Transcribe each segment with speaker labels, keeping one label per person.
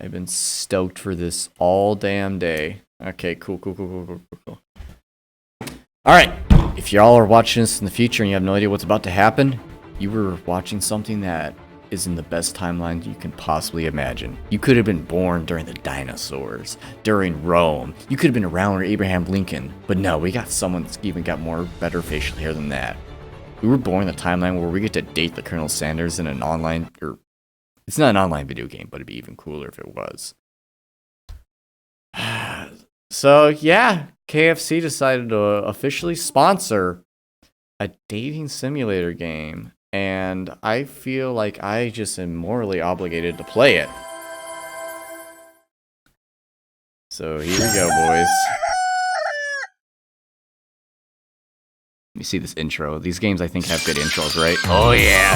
Speaker 1: I've been stoked for this all damn day. Okay, cool. Alright, if y'all are watching this in the future and you have no idea what's about to happen, you were watching something that is in the best timeline you can possibly imagine. You could have been born during the dinosaurs, during Rome. You could have been around with Abraham Lincoln. But no, we got someone that's even got better facial hair than that. We were born in the timeline where we get to date the Colonel Sanders in an online, it's not an online video game, but it'd be even cooler if it was. So yeah, KFC decided to officially sponsor a dating simulator game, and I feel like I just am morally obligated to play it. So here we go, boys. You see this intro. These games, I think, have good intros, right? Oh yeah!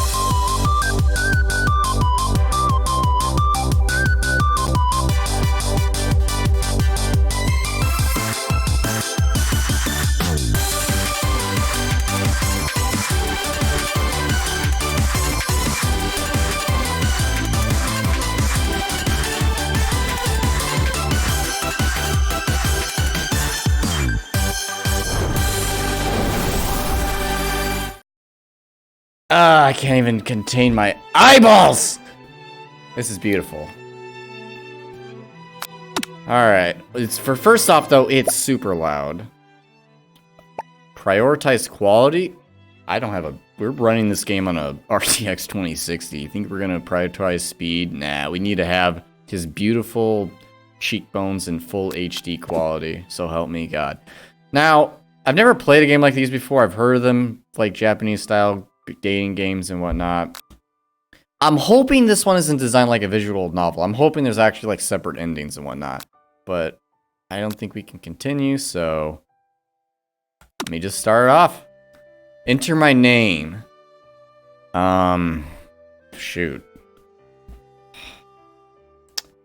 Speaker 1: I can't even contain my eyeballs! This is beautiful. Alright. First off, though, it's super loud. Prioritize quality? I don't have we're running this game on a RTX 2060. You think we're gonna prioritize speed? Nah, we need to have his beautiful cheekbones in full HD quality. So help me God. Now, I've never played a game like these before. I've heard of them, like Japanese style dating games and whatnot. I'm hoping this one isn't designed like a visual novel. I'm hoping there's actually like separate endings and whatnot. But I don't think we can continue, so let me just start off. Enter my name. Shoot.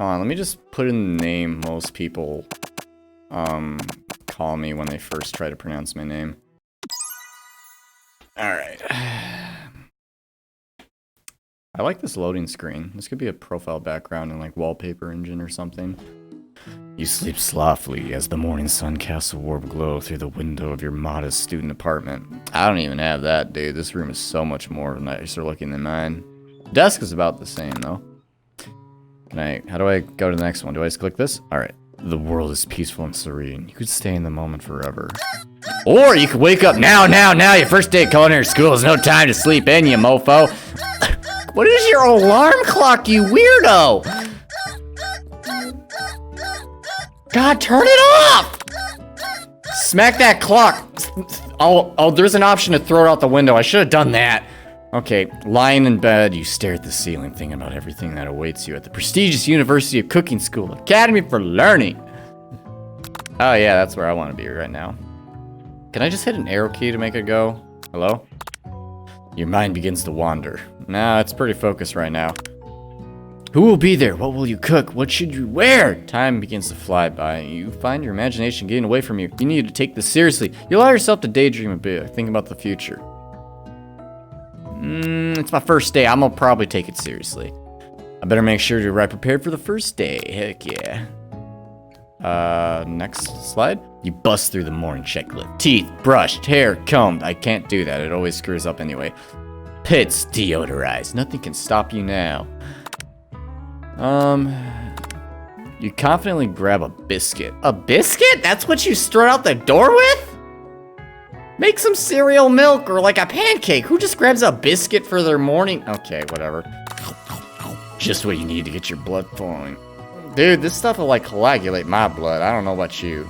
Speaker 1: Hold on, let me just put in the name most people call me when they first try to pronounce my name. Alright. I like this loading screen. This could be a profile background in like wallpaper engine or something. You sleep softly as the morning sun casts a warm glow through the window of your modest student apartment. I don't even have that, dude. This room is so much more nicer looking than mine. Desk is about the same, though. How do I go to the next one? Do I just click this? Alright. The world is peaceful and serene. You could stay in the moment forever. Or you could wake up now. Your first day calling here school is no time to sleep in, you mofo. What is your alarm clock, you weirdo? God, turn it off! Smack that clock. Oh, there's an option to throw it out the window. I should have done that. Okay, lying in bed, you stare at the ceiling, thinking about everything that awaits you at the prestigious University of Cooking School, Academy for Learning. Oh yeah, that's where I want to be right now. Can I just hit an arrow key to make it go? Hello? Your mind begins to wander. Nah, it's pretty focused right now. Who will be there? What will you cook? What should you wear? Time begins to fly by. You find your imagination getting away from you. You need to take this seriously. You allow yourself to daydream a bit. Think about the future. It's my first day. I'm gonna probably take it seriously. I better make sure you're right prepared for the first day. Heck yeah. Next slide. You bust through the morning checklist. Teeth, brushed, hair, combed. I can't do that. It always screws up anyway. Pits deodorized. Nothing can stop you now. You confidently grab a biscuit. A biscuit? That's what you strut out the door with? Make some cereal milk or like a pancake. Who just grabs a biscuit for their morning? Okay, whatever. Just what you need to get your blood flowing. Dude, this stuff will like coagulate my blood. I don't know about you.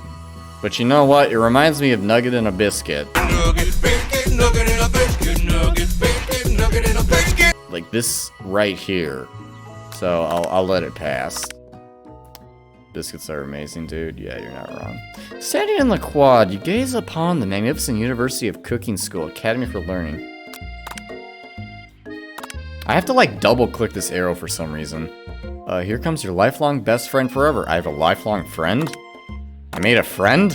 Speaker 1: But you know what? It reminds me of nugget and a biscuit.
Speaker 2: Nugget, biscuit, nugget and a biscuit, nugget, biscuit, nugget and a biscuit.
Speaker 1: Like this right here. So I'll let it pass. Biscuits are amazing, dude. Yeah, you're not wrong. Standing in the quad, you gaze upon the magnificent University of Cooking School, Academy for Learning. I have to like double click this arrow for some reason. Here comes your lifelong best friend forever. I have a lifelong friend? I made a friend?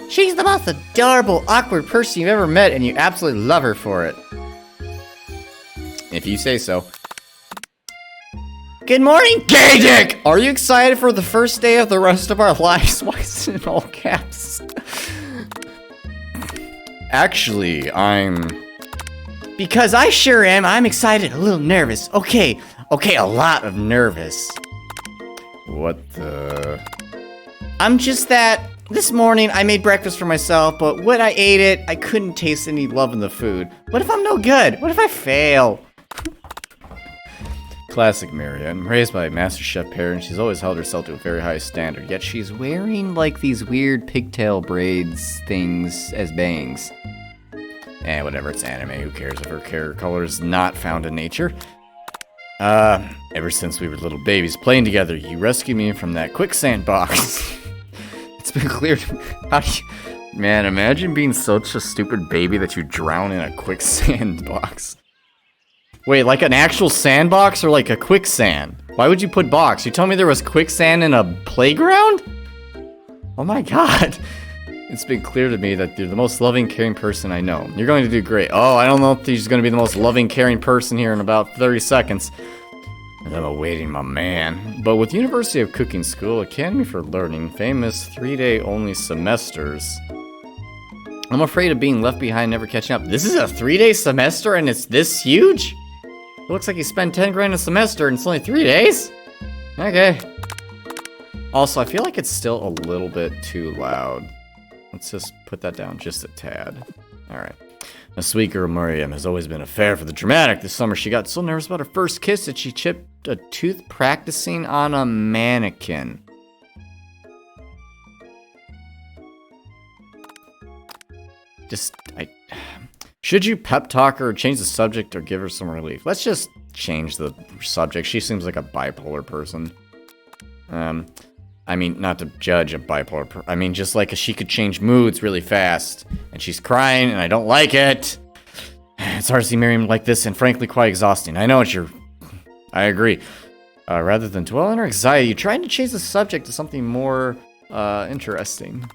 Speaker 1: She's the most adorable, awkward person you've ever met, and you absolutely love her for it. If you say so. Good morning, gay dick! Are you excited for the first day of the rest of our lives? Why is it in all caps? Actually, because I sure am. I'm excited, a little nervous. Okay, a lot of nervous. What the? I'm just that. This morning, I made breakfast for myself, but when I ate it, I couldn't taste any love in the food. What if I'm no good? What if I fail? Classic Marianne. Raised by MasterChef parents, she's always held herself to a very high standard, yet she's wearing, like, these weird pigtail braids things as bangs. Whatever, it's anime, who cares if her hair color is not found in nature? Ever since we were little babies playing together, you rescued me from that quicksand box. It's been clear to me. Man, imagine being such a stupid baby that you drown in a quicksand box. Wait, like an actual sandbox or like a quicksand? Why would you put box? You told me there was quicksand in a playground? Oh my god. It's been clear to me that you're the most loving, caring person I know. You're going to do great. Oh, I don't know if she's going to be the most loving, caring person here in about 30 seconds. I'm awaiting my man. But with University of Cooking School, Academy for Learning, famous 3-day only semesters, I'm afraid of being left behind, never catching up. This is a 3-day semester and it's this huge? It looks like you spend 10 grand a semester and it's only 3 days? Okay. Also, I feel like it's still a little bit too loud. Let's just put that down just a tad. Alright. A sweet girl, Miriam, has always been a fare for the dramatic. This summer, she got so nervous about her first kiss that she chipped a tooth practicing on a mannequin. Should you pep talk her or change the subject or give her some relief? Let's just change the subject. She seems like a bipolar person. I mean, not to judge a bipolar I mean, just like she could change moods really fast. And she's crying, and I don't like it. It's hard to see Miriam like this, and frankly, quite exhausting. I know I agree. Rather than dwell on her anxiety, you're trying to change the subject to something more, interesting.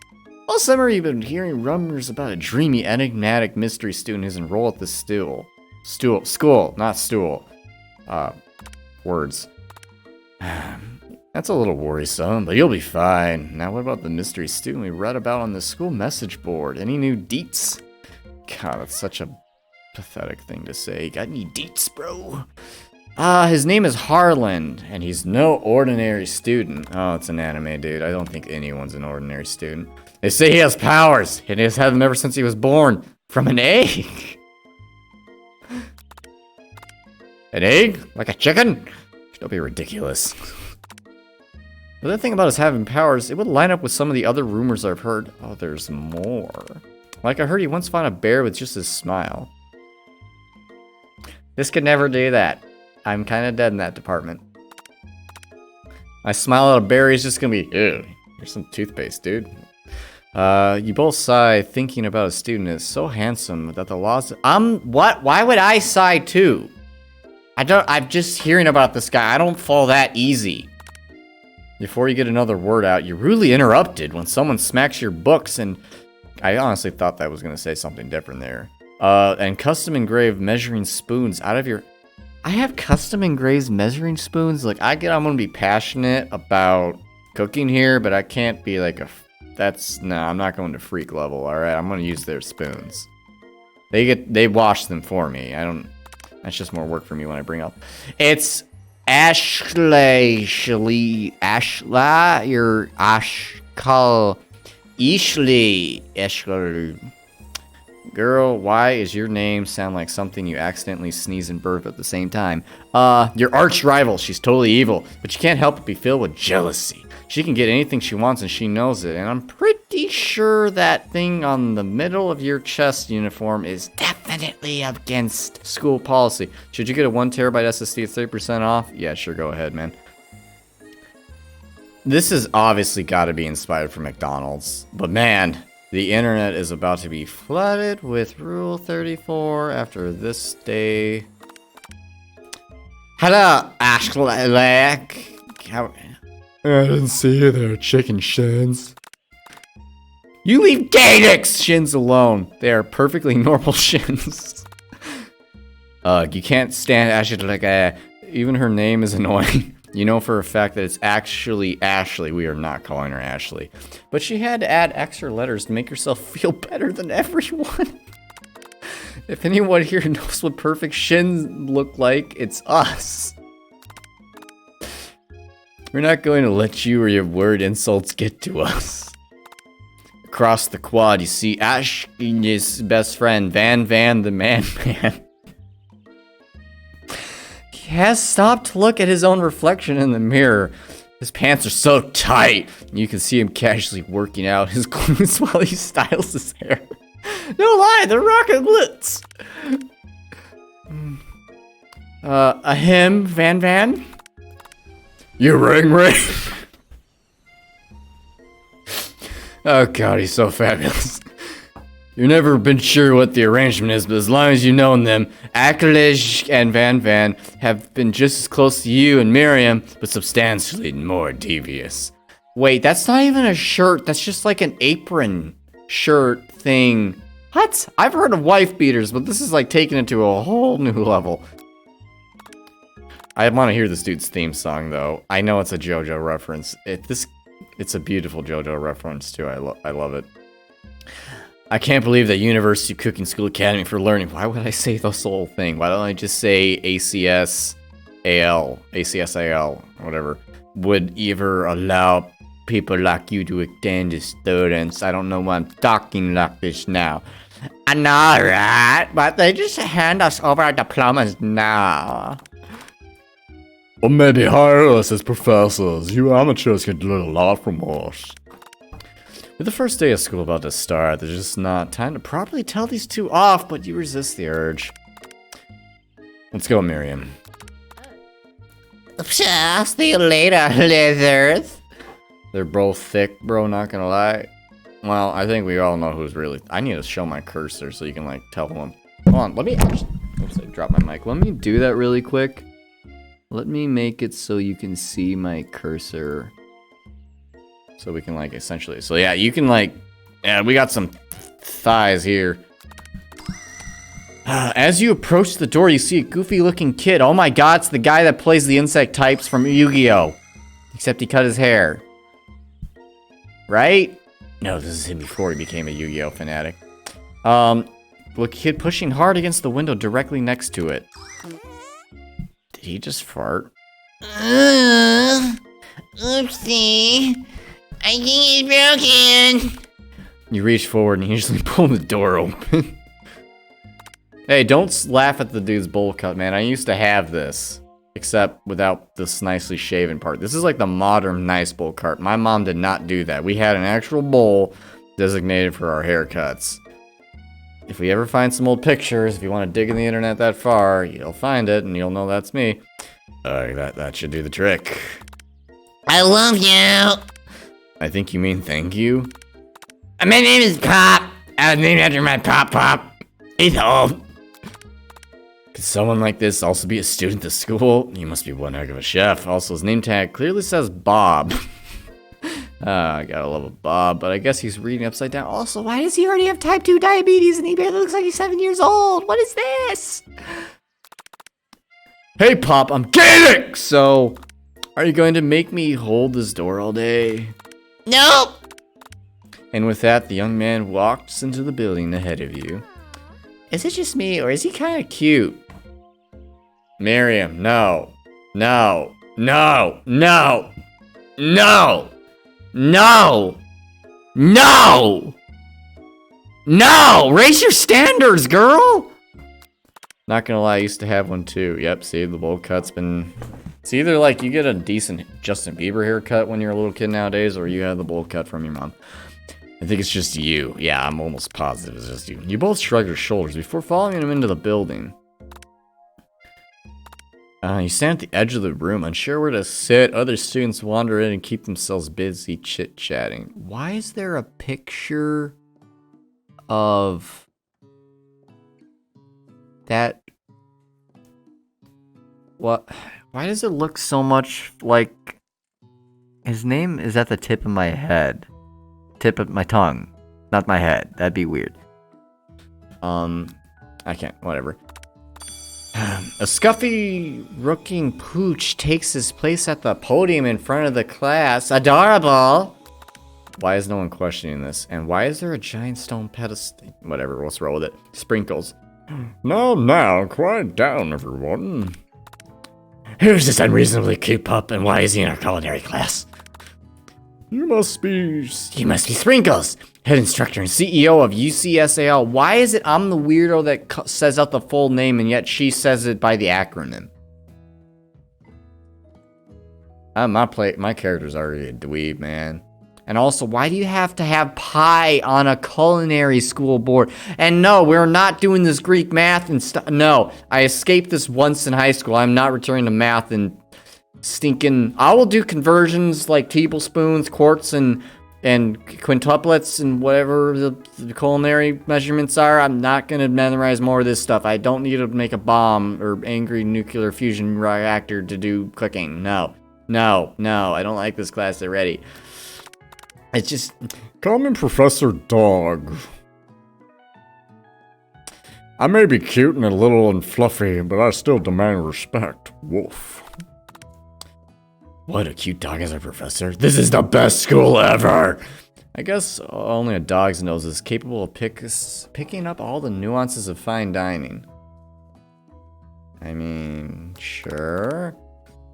Speaker 1: All summer, you've been hearing rumors about a dreamy, enigmatic mystery student who's enrolled at the school, not stool. Words. That's a little worrisome, but you'll be fine. Now, what about the mystery student we read about on the school message board? Any new deets? God, that's such a pathetic thing to say. Got any deets, bro? His name is Harlan, and he's no ordinary student. Oh, it's an anime, dude. I don't think anyone's an ordinary student. They say he has powers, and he's had them ever since he was born. From an egg. An egg? Like a chicken? Don't be ridiculous. The other thing about us having powers, it would line up with some of the other rumors I've heard. Oh, there's more. Like I heard he once found a bear with just his smile. This could never do that. I'm kind of dead in that department. I smile at a bear, he's just gonna be, ew, here's some toothpaste, dude. You both sigh thinking about a student is so handsome that the laws... what? Why would I sigh too? I'm just hearing about this guy. I don't fall that easy. Before you get another word out, you're rudely interrupted when someone smacks your books, and I honestly thought that was going to say something different there. And custom engraved measuring spoons out of your... I have custom engraved measuring spoons? Like, I'm going to be passionate about cooking here, but I can't be like a... No, I'm not going to freak level, alright? I'm going to use their spoons. They wash them for me. That's just more work for me when I bring up. It's... Ashley, you're Ashley. Girl, why is your name sound like something you accidentally sneeze and burp at the same time? Your arch rival, she's totally evil, but you can't help but be filled with jealousy. She can get anything she wants and she knows it, and I'm pretty sure that thing on the middle of your chest uniform is definitely against school policy. Should you get a 1 terabyte SSD at 30% off? Yeah, sure, go ahead, man. This has obviously got to be inspired from McDonald's, but man, the internet is about to be flooded with Rule 34 after this day. Hello, Ashley. I didn't see you there, chicken shins. You leave gay dicks shins alone. They are perfectly normal shins. You can't stand Ashley like even her name is annoying. You know for a fact that it's actually Ashley. We are not calling her Ashley. But she had to add extra letters to make herself feel better than everyone. If anyone here knows what perfect shins look like, it's us. We're not going to let you or your word insults get to us. Across the quad, you see Ashley's best friend, Van the Man. He has stopped to look at his own reflection in the mirror. His pants are so tight. You can see him casually working out his glutes while he styles his hair. No lie, they're rocking glutes. Him, Van? You ring. Oh god, he's so fabulous. You've never been sure what the arrangement is, but as long as you've known them, Akalish and Van have been just as close to you and Miriam, but substantially more devious. Wait, that's not even a shirt, that's just like an apron shirt thing. What? I've heard of wife beaters, but this is like taking it to a whole new level. I want to hear this dude's theme song, though. I know it's a JoJo reference. It's a beautiful JoJo reference, too. I love it. I can't believe that University Cooking School Academy for Learning. Why would I say this whole thing? Why don't I just say ACSAL, whatever, would ever allow people like you to attend as students. I don't know why I'm talking like this now. I know, right? But they just hand us over our diplomas now.
Speaker 3: Or maybe hire us as professors. You amateurs can learn a lot from us.
Speaker 1: With the first day of school about to start, there's just not time to properly tell these two off, but you resist the urge. Let's go, Miriam.
Speaker 4: I'll see you later, lizards.
Speaker 1: They're both thick, bro, not gonna lie. Well, I think we all know who's really... I need to show my cursor so you can, like, tell them. Hold on, let me... Oops, I dropped my mic. Let me do that really quick. Let me make it so you can see my cursor. So we can, like, essentially... So, yeah, you can, like... Yeah, we got some thighs here. As you approach the door, you see a goofy-looking kid. Oh my god, it's the guy that plays the insect types from Yu-Gi-Oh! Except he cut his hair. Right? No, this is him before he became a Yu-Gi-Oh! Fanatic. Look, kid pushing hard against the window directly next to it. Did he just fart?
Speaker 4: Oopsie. I think it's broken.
Speaker 1: You reach forward and usually pull the door open. Hey, don't laugh at the dude's bowl cut, man. I used to have this. Except without this nicely shaven part. This is like the modern nice bowl cut. My mom did not do that. We had an actual bowl designated for our haircuts. If we ever find some old pictures, if you want to dig in the internet that far, you'll find it and you'll know that's me. That should do the trick.
Speaker 4: I love you.
Speaker 1: I think you mean thank you?
Speaker 4: My name is Pop. I was named after my Pop. He's old.
Speaker 1: Could someone like this also be a student at school? You must be one heck of a chef. Also, his name tag clearly says Bob. I gotta love a Bob, but I guess he's reading upside down. Also, why does he already have type 2 diabetes and he barely looks like he's 7 years old? What is this? Hey, Pop, I'm kidding! So, are you going to make me hold this door all day?
Speaker 4: Nope.
Speaker 1: And with that, the young man walks into the building ahead of you. Is it just me, or is he kind of cute? Miriam, no. No. No. No. No. No. No. No. Raise your standards, girl. Not gonna lie, I used to have one too. Yep, see, the bowl cut's been... It's either like you get a decent Justin Bieber haircut when you're a little kid nowadays, or you have the bowl cut from your mom. I think it's just you. Yeah, I'm almost positive it's just you. You both shrug your shoulders before following him into the building. You stand at the edge of the room, unsure where to sit. Other students wander in and keep themselves busy chit-chatting. Why is there a picture of that? What? Why does it look so much like his name is at the tip of my head? Tip of my tongue, not my head. That'd be weird. I can't, whatever. A scuffy-looking pooch takes his place at the podium in front of the class. Adorable! Why is no one questioning this? And why is there a giant stone pedestal? Whatever, let's roll with it. Sprinkles.
Speaker 3: Now, quiet down, everyone.
Speaker 4: Who's this unreasonably keep up, and why is he in our culinary class?
Speaker 3: You must be...
Speaker 4: He must be Sprinkles, head instructor and
Speaker 1: CEO of UCSAL. Why is it I'm the weirdo that says out the full name and yet she says it by the acronym? My character's already a dweeb, man. And also, why do you have to have pie on a culinary school board? And no, we're not doing this Greek math and stuff. No, I escaped this once in high school. I'm not returning to math and stinking. I will do conversions like tablespoons, quarts, and quintuplets and whatever the culinary measurements are. I'm not gonna memorize more of this stuff. I don't need to make a bomb or angry nuclear fusion reactor to do cooking. No, I don't like this class already. It's just...
Speaker 3: Call me Professor Dog. I may be cute and a little and fluffy, but I still demand respect. Woof.
Speaker 1: What, a cute dog as a professor? This is the best school ever! I guess only a dog's nose is capable of picking up all the nuances of fine dining. I mean, sure.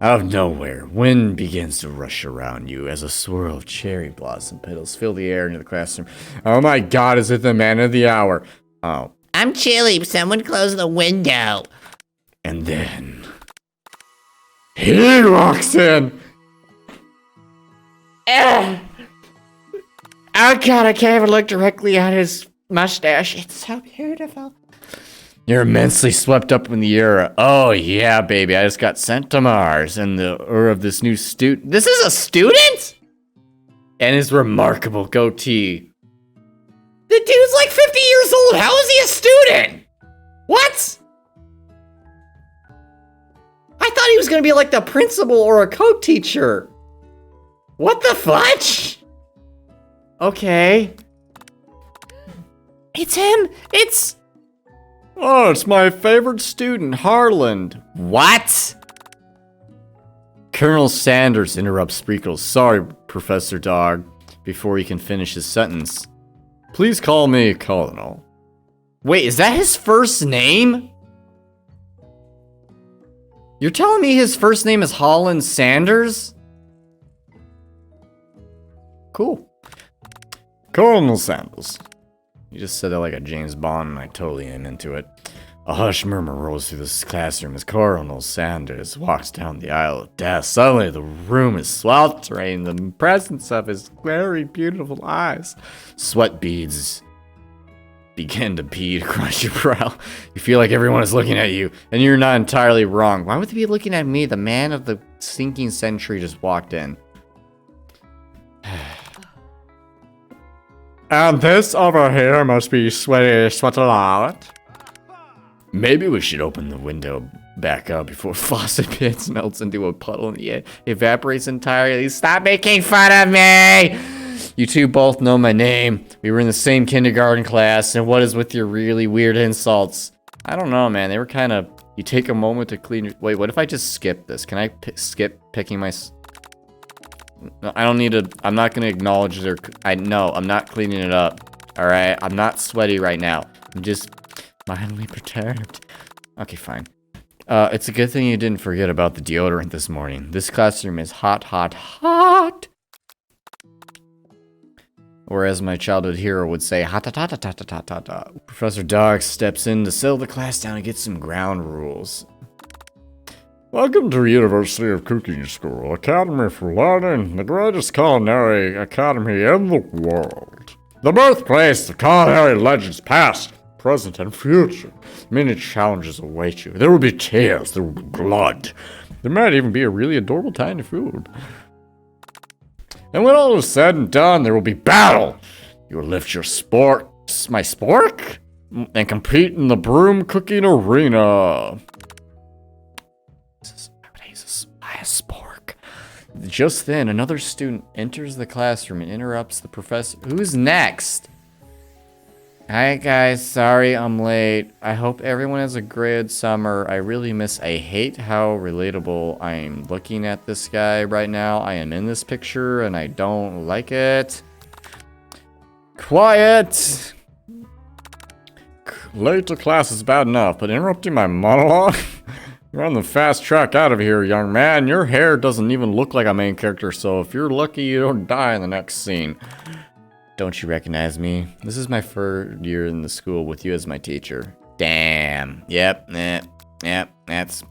Speaker 1: Out of nowhere, wind begins to rush around you as a swirl of cherry blossom petals fill the air into the classroom. Oh my god, is it the man of the hour? Oh.
Speaker 4: I'm chilly, someone close the window.
Speaker 1: And then... he walks in!
Speaker 4: Oh god, I can't even look directly at his mustache. It's so beautiful.
Speaker 1: You're immensely swept up in the era. Oh yeah, baby, I just got sent to Mars in the of this new student. This is a student? And his remarkable goatee.
Speaker 4: The dude's like 50 years old. How is he a student? What?
Speaker 1: I thought he was gonna be like the principal or a co-teacher.
Speaker 4: What the fudge?
Speaker 1: Okay.
Speaker 4: It's him. It's...
Speaker 1: Oh, it's my favorite student, Harland.
Speaker 4: What?
Speaker 1: Colonel Sanders interrupts Sprinkles. Sorry, Professor Dog, before he can finish his sentence. Please call me Colonel. Wait, is that his first name? You're telling me his first name is Holland Sanders? Cool. Colonel Sanders. You just said that like a James Bond, and I totally am into it. A hush murmur rolls through this classroom as Colonel Sanders walks down the aisle of death. Suddenly, the room is sweltering in the presence of his very beautiful eyes. Sweat beads begin to bead across your brow. You feel like everyone is looking at you, and you're not entirely wrong. Why would they be looking at me? The man of the sinking century just walked in.
Speaker 3: And this over here must be sweaty sweat a lot.
Speaker 1: Maybe we should open the window back up before faucet pits melts into a puddle and the evaporates entirely. Stop making fun of me! You two both know my name. We were in the same kindergarten class, and what is with your really weird insults? I don't know, man. They were kind of... You take a moment to clean your... Wait, what if I just skip this? Can I skip picking my... No, I don't need to... I'm not going to acknowledge their... No, I'm not cleaning it up. Alright? I'm not sweaty right now. I'm just mildly perturbed. Okay, fine. It's a good thing you didn't forget about the deodorant this morning. This classroom is hot, hot, hot. Or as my childhood hero would say, hot, hot, hot, hot, hot, hot, hot, hot. Professor Dog steps in to settle the class down and get some ground rules.
Speaker 3: Welcome to University of Cooking School, Academy for Learning, the greatest culinary academy in the world. The birthplace of culinary legends past, present, and future. Many challenges await you. There will be tears, there will be blood. There might even be a really adorable tiny food. And when all is said and done, there will be battle. You will lift your my spork, and compete in the broom cooking arena.
Speaker 1: A spork. Just then, another student enters the classroom and interrupts the professor. Who's next? Hi guys, sorry I'm late. I hope everyone has a great summer. I hate how relatable I'm looking at this guy right now. I am in this picture and I don't like it. Quiet!
Speaker 3: Late to class is bad enough, but interrupting my monologue? You're on the fast track out of here, young man. Your hair doesn't even look like a main character, so if you're lucky, you don't die in the next scene.
Speaker 1: Don't you recognize me? This is my third year in the school with you as my teacher. Damn. Yep. This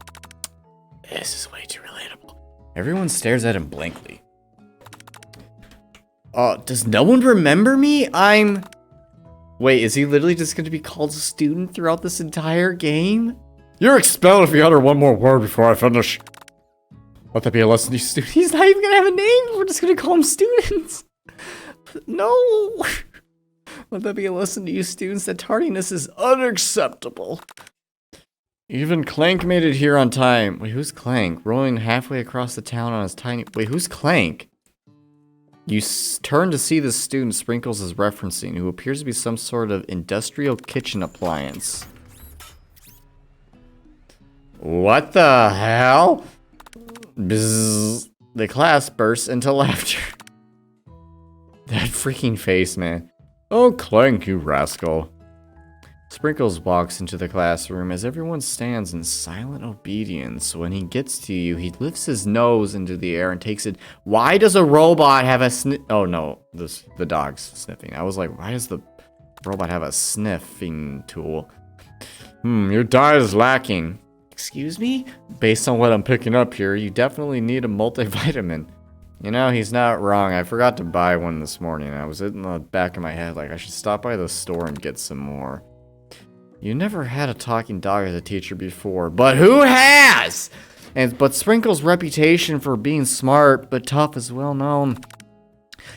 Speaker 1: is way too relatable. Everyone stares at him blankly. Does no one remember me? Wait, is he literally just going to be called a student throughout this entire game?
Speaker 3: You're expelled if you utter one more word before I finish. Let that be a lesson to you, student.
Speaker 1: He's not even going to have a name. We're just going to call him students. No. Let that be a lesson to you students that tardiness is unacceptable. Even Clank made it here on time. Wait, who's Clank? Rolling halfway across the town on his tiny... Wait, who's Clank? You turn to see the student Sprinkles is referencing, who appears to be some sort of industrial kitchen appliance. What the hell? Bzzz. The class bursts into laughter. That freaking face, man.
Speaker 3: Oh, Clank, you rascal.
Speaker 1: Sprinkles walks into the classroom as everyone stands in silent obedience. When he gets to you, he lifts his nose into the air and takes it. Why does a robot have a sniff? Oh no, the dog's sniffing. I was like, why does the robot have a sniffing tool?
Speaker 3: Your diet is lacking.
Speaker 1: Excuse me? Based on what I'm picking up here, you definitely need a multivitamin. You know, he's not wrong. I forgot to buy one this morning. I was in the back of my head like I should stop by the store and get some more. You never had a talking dog as a teacher before, but who has? But Sprinkle's reputation for being smart but tough is well known.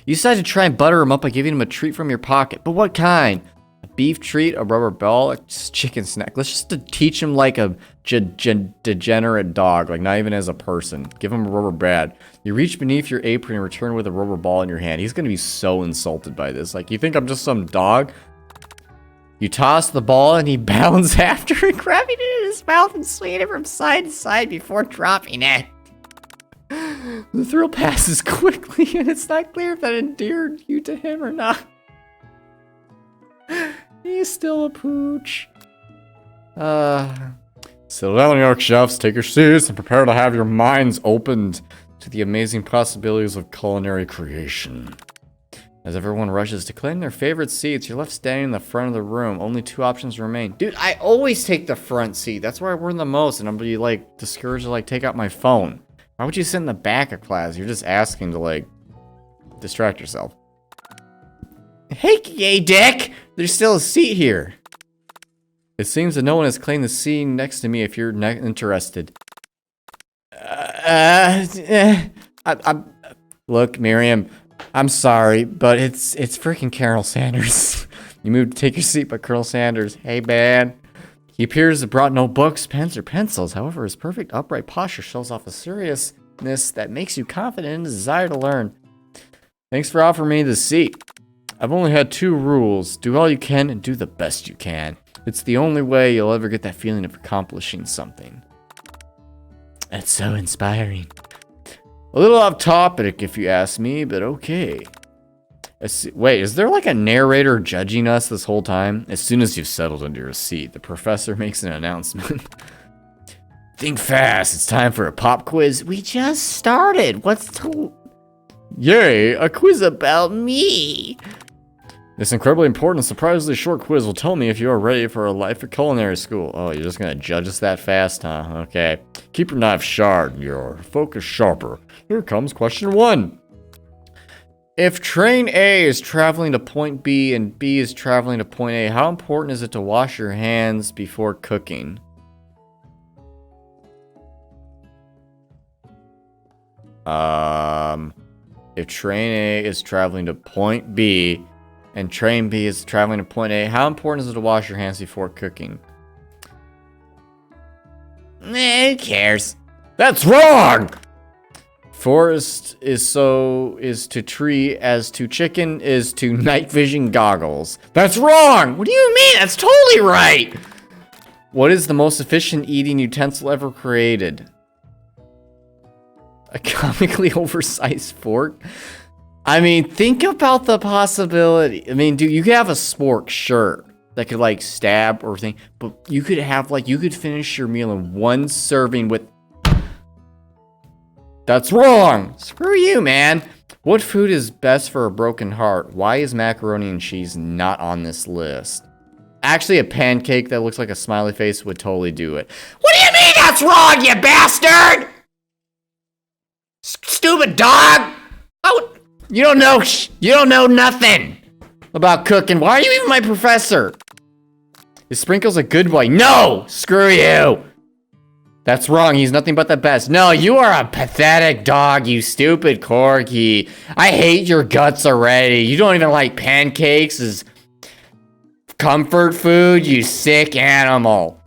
Speaker 1: You decided to try and butter him up by giving him a treat from your pocket, but what kind? A beef treat, a rubber ball, a chicken snack. Let's just teach him like a degenerate dog, like not even as a person. Give him a rubber bat. You reach beneath your apron and return with a rubber ball in your hand. He's gonna be so insulted by this. Like, you think I'm just some dog? You toss the ball and he bounds after it, grabbing it in his mouth and swinging it from side to side before dropping it. The thrill passes quickly and it's not clear if that endeared you to him or not. He's still a pooch.
Speaker 3: Settle down, York chefs. Take your seats and prepare to have your minds opened to the amazing possibilities of culinary creation.
Speaker 1: As everyone rushes to claim their favorite seats, you're left standing in the front of the room. Only two options remain. Dude, I always take the front seat. That's where I learn the most, and I'm gonna be, like, discouraged to, like, take out my phone. Why would you sit in the back of class? You're just asking to, like, distract yourself. Hey, gay dick! There's still a seat here. It seems that no one has claimed the seat next to me if you're interested. Look, Miriam, I'm sorry, but it's freaking Colonel Sanders. You moved to take your seat, but Colonel Sanders, hey man. He appears to have brought no books, pens, or pencils. However, his perfect upright posture shows off a seriousness that makes you confident in his desire to learn. Thanks for offering me the seat. I've only had two rules. Do all you can and do the best you can. It's the only way you'll ever get that feeling of accomplishing something. That's so inspiring. A little off topic if you ask me, but okay. Wait, is there like a narrator judging us this whole time? As soon as you've settled into your seat, the professor makes an announcement. Think fast, it's time for a pop quiz. We just started. Yay, a quiz about me. This incredibly important and surprisingly short quiz will tell me if you are ready for a life at culinary school. Oh, you're just gonna judge us that fast, huh? Okay.
Speaker 3: Keep your knife sharp, your focus sharper. Here comes question 1.
Speaker 1: If train A is traveling to point B and B is traveling to point A, how important is it to wash your hands before cooking? If train A is traveling to point B and train B is traveling to point A, how important is it to wash your hands before cooking? Who cares?
Speaker 3: That's wrong!
Speaker 1: Forest is to tree as to chicken is to night vision goggles. That's wrong! What do you mean? That's totally right! What is the most efficient eating utensil ever created? A comically oversized fork? I mean, think about the possibility. I mean, dude, you could have a spork, sure, that could like stab or thing, but you could have like, you could finish your meal in one serving with. That's wrong. Screw you, man. What food is best for a broken heart? Why is macaroni and cheese not on this list? Actually, a pancake that looks like a smiley face would totally do it.
Speaker 4: What do you mean that's wrong, you bastard? Stupid dog! You don't know nothing
Speaker 1: About cooking. Why are you even my professor? Is Sprinkles a good boy? No! Screw you! That's wrong. He's nothing but the best. No, you are a pathetic dog, you stupid corgi. I hate your guts already. You don't even like pancakes as comfort food, you sick animal.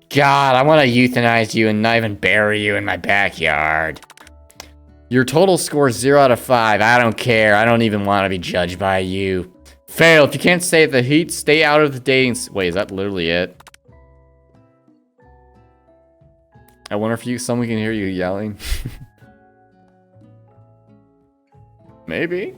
Speaker 1: God, I want to euthanize you and not even bury you in my backyard. Your total score is 0 out of 5. I don't care. I don't even want to be judged by you. Fail. If you can't stay at the heat, stay out of the dating. Wait, is that literally it? I wonder if someone can hear you yelling. Maybe.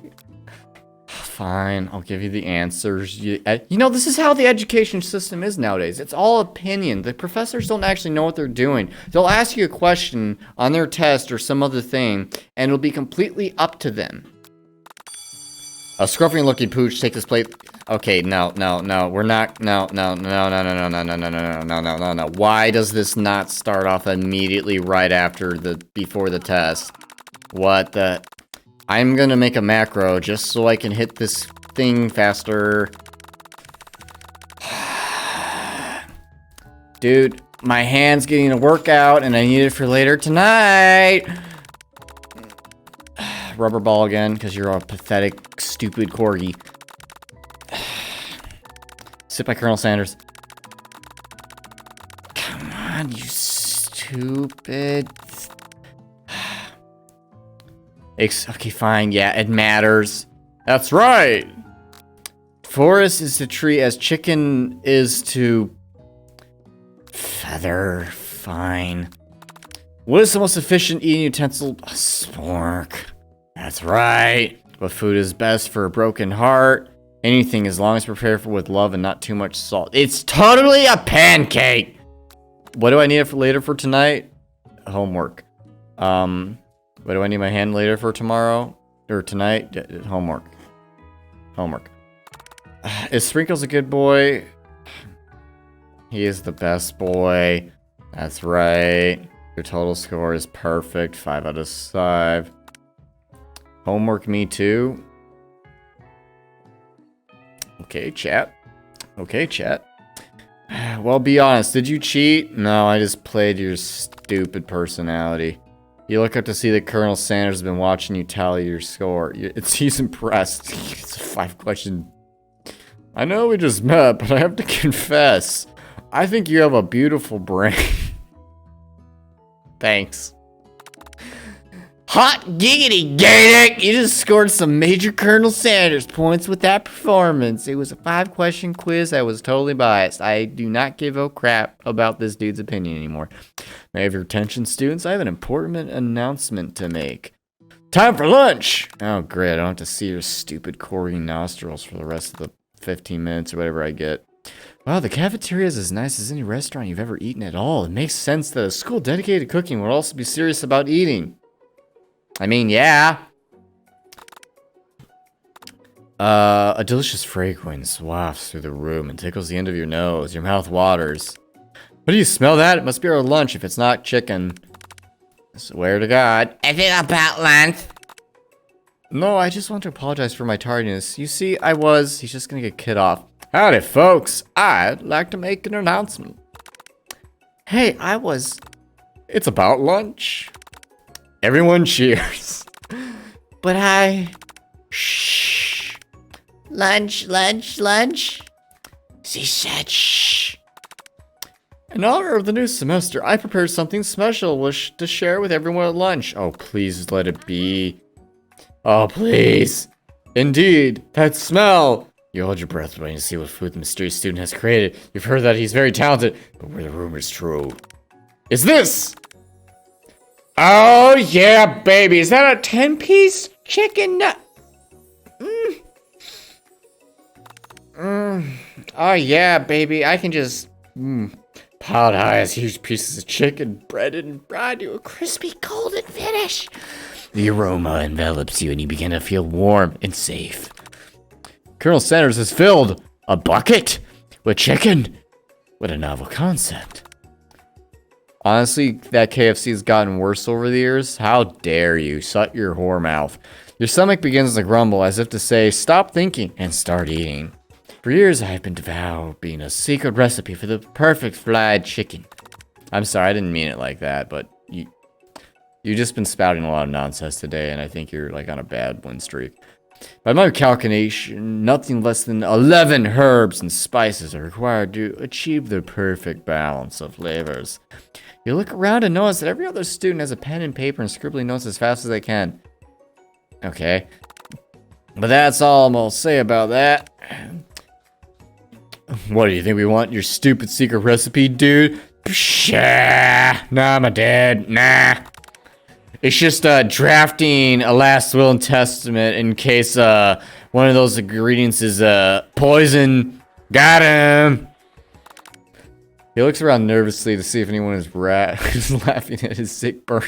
Speaker 1: Fine, I'll give you the answers. You know, this is how the education system is nowadays. It's all opinion. The professors don't actually know what they're doing. They'll ask you a question on their test or some other thing, and it'll be completely up to them. A scruffy looking pooch, take this plate. Okay, no, we're not, no. Why does this not start off immediately right after before the test? What the? I'm gonna make a macro just so I can hit this thing faster. Dude, my hand's getting a workout and I need it for later tonight. Rubber ball again, because you're a pathetic, stupid corgi. Sit by Colonel Sanders. Come on, you stupid. Okay, fine. Yeah, it matters. That's right. Forest is to tree as chicken is to feather. Fine. What is the most efficient eating utensil? A spork. That's right. What food is best for a broken heart? Anything as long as prepared with love and not too much salt. It's totally a pancake. What do I need it for later for tonight? Homework. What do I need my hand later for tomorrow? Or tonight? Homework. Is Sprinkles a good boy? He is the best boy. That's right. Your total score is perfect. 5 out of 5. Homework me too. Okay, chat. Well, be honest. Did you cheat? No, I just played your stupid personality. You look up to see that Colonel Sanders has been watching you tally your score. He's impressed. It's a 5-question. I know we just met, but I have to confess. I think you have a beautiful brain. Thanks. Hot giggity gaydek! You just scored some major Colonel Sanders points with that performance. It was a 5-question quiz. I was totally biased. I do not give a crap about this dude's opinion anymore. May I have your attention, students? I have an important announcement to make. Time for lunch! Oh, great. I don't have to see your stupid corgi nostrils for the rest of the 15 minutes or whatever I get. Wow, the cafeteria is as nice as any restaurant you've ever eaten at all. It makes sense that a school dedicated to cooking would also be serious about eating. I mean, yeah. A delicious fragrance wafts through the room and tickles the end of your nose. Your mouth waters. What do you smell that? It must be our lunch if it's not chicken. I swear to God.
Speaker 4: Is it about lunch?
Speaker 1: No, I just want to apologize for my tardiness. You see, he's just gonna get kid off. Howdy, folks. I'd like to make an announcement. Hey, It's about lunch. Everyone cheers. But Shh. Lunch. She said shh. In honor of the new semester, I prepared something special to share with everyone at lunch. Oh, please let it be. Oh, please. Indeed, that smell. You hold your breath waiting to see what food the mysterious student has created. You've heard that he's very talented, but were the rumors true? Is this? Oh, yeah, baby. Is that a 10-piece chicken nut? Oh, yeah, baby. I can just piled high as huge pieces of chicken, breaded and fried to a crispy golden finish. The aroma envelops you and you begin to feel warm and safe. Colonel Sanders has filled a bucket with chicken. What a novel concept. Honestly, that KFC's gotten worse over the years. How dare you? Shut your whore mouth. Your stomach begins to grumble as if to say, stop thinking and start eating. For years, I have been developing a secret recipe for the perfect fried chicken. I'm sorry, I didn't mean it like that, but you've just been spouting a lot of nonsense today, and I think you're like on a bad win streak. By my calculation, nothing less than 11 herbs and spices are required to achieve the perfect balance of flavors. You look around and notice that every other student has a pen and paper and scribbling notes as fast as they can. Okay. But that's all I'm gonna say about that. What do you think we want? Your stupid secret recipe, dude? Pshaw. Nah, I'm dead. Nah. It's just drafting a last will and testament in case one of those ingredients is poison. Got him. He looks around nervously to see if anyone is laughing at his sick burn.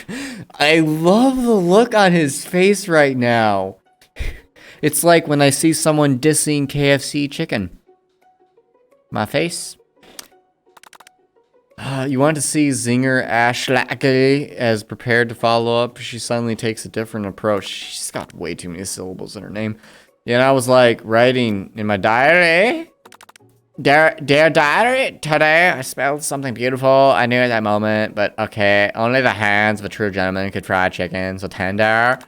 Speaker 1: I love the look on his face right now. It's like when I see someone dissing KFC chicken. My face. You want to see Zinger Ashley as prepared to follow up. She suddenly takes a different approach. She's got way too many syllables in her name. Yeah, and I was like writing in my diary. Dear diary, today I smelled something beautiful. I knew at that moment, but okay. Only the hands of a true gentleman could fry chicken, so tender.